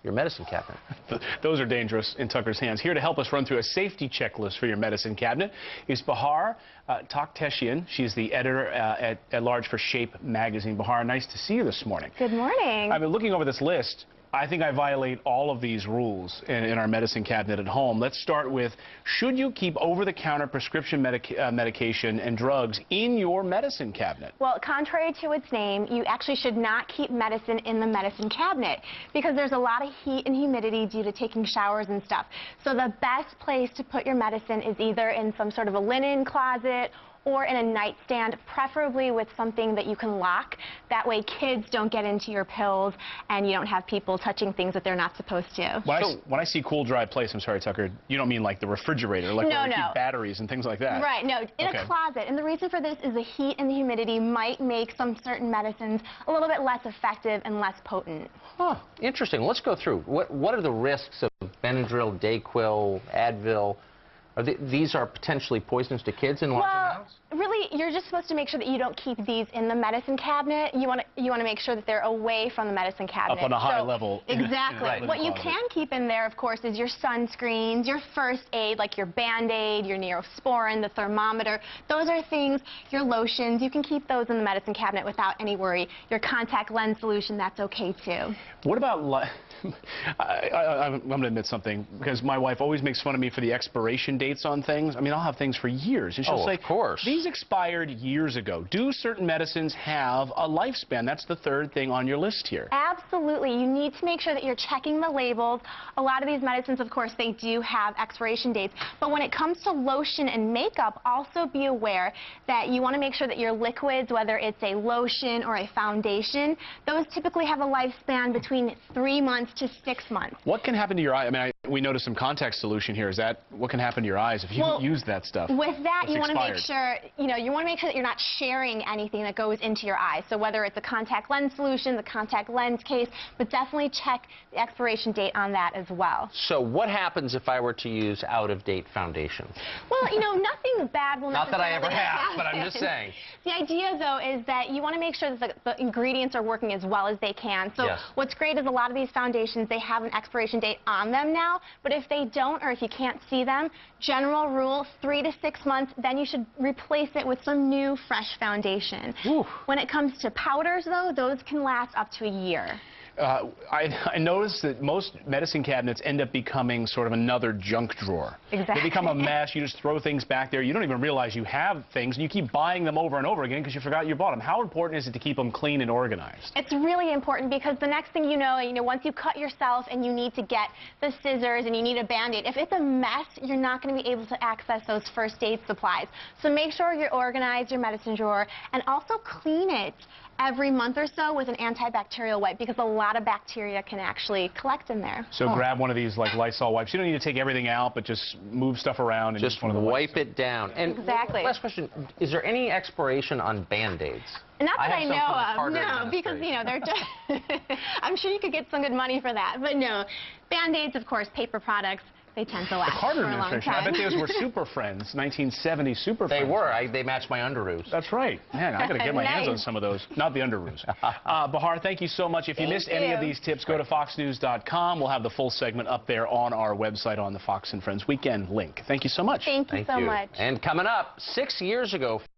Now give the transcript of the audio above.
your medicine cabinet. Those are dangerous in Tucker's hands. Here to help us run through a safety checklist for your medicine cabinet is Bahar Takhteshian. She's the editor at large for Shape magazine. Bahar, nice to see you this morning. Good morning. I've been looking over this list. I think I violate all of these rules in our medicine cabinet at home. Let's start with, should you keep over-the-counter prescription medication and drugs in your medicine cabinet? Well, contrary to its name, you actually should not keep medicine in the medicine cabinet because there's a lot of heat and humidity due to taking showers and stuff. So the best place to put your medicine is either in some sort of a linen closet or in a nightstand, preferably with something that you can lock. That way kids don't get into your pills and you don't have people touching things that they're not supposed to. When I see cool, dry place, I'm sorry, Tucker, you don't mean like the refrigerator, like where we keep batteries and things like that? Right, no, in a closet. And the reason for this is the heat and the humidity might make some certain medicines a little bit less effective and less potent. Huh, interesting. Let's go through. What are the risks of Benadryl, Dayquil, Advil? These are potentially poisonous to kids in large amounts? Really, you're just supposed to make sure that you don't keep these in the medicine cabinet. You want to make sure that they're away from the medicine cabinet. Up on a high level. Exactly. Right. What you can keep in there, of course, is your sunscreens, your first aid, like your Band-Aid, your Neosporin, the thermometer. Those are things, your lotions, you can keep those in the medicine cabinet without any worry. Your contact lens solution, that's okay too. What about, I'm going to admit something, because my wife always makes fun of me for the expiration dates on things. I mean, I'll have things for years, and she'll say, of course. These expired years ago. Do certain medicines have a lifespan? That's the third thing on your list here. Absolutely. You need to make sure that you're checking the labels. A lot of these medicines, of course, they do have expiration dates. But when it comes to lotion and makeup, also be aware that you want to make sure that your liquids, whether it's a lotion or a foundation, those typically have a lifespan between 3 months to 6 months. What can happen to your eye? I mean, we noticed some contact solution here. Is that what can happen to your eyes if you use that stuff? With that, you want to make expired? sure, you want to make sure that you're not sharing anything that goes into your eye. So whether it's a contact lens solution, the contact lens case, but definitely check the expiration date on that as well. So what happens if I were to use out-of-date foundation? Well, nothing bad will not that I ever have, happen. but I'm just saying. The idea, though, is that you want to make sure that the ingredients are working as well as they can. So what's great is a lot of these foundations, they have an expiration date on them now, but if they don't, or if you can't see them, general rule, 3 to 6 months, then you should replace it with some new, fresh foundation. Oof. When it comes to powders, though, those can last up to a year. I noticed that most medicine cabinets end up becoming sort of another junk drawer. Exactly. They become a mess. You just throw things back there. You don't even realize you have things, and you keep buying them over and over again because you forgot you bought them. How important is it to keep them clean and organized? It's really important because the next thing you know, once you cut yourself and you need to get the scissors and you need a Band-Aid, if it's a mess, you're not going to be able to access those first aid supplies. So make sure you organize your medicine drawer and also clean it every month or so with an antibacterial wipe because a lot of bacteria can actually collect in there. So grab one of these like Lysol wipes. You don't need to take everything out, but just move stuff around and just one of the wipe it down. And exactly. Last question, is there any expiration on Band-Aids? Not that I know of, no, because, they're just, I'm sure you could get some good money for that, but no. Band-Aids, of course, paper products, they tend to last the Carter for a long administration, time. I bet those were Super Friends, 1970 Super Friends. They were. They matched my underoos. That's right. Man, I got to get my hands on some of those. Not the underoos. Bahar, thank you so much. If you missed any of these tips, go to foxnews.com. We'll have the full segment up there on our website on the Fox and Friends Weekend link. Thank you so much. Thank you so much. And coming up, 6 years ago,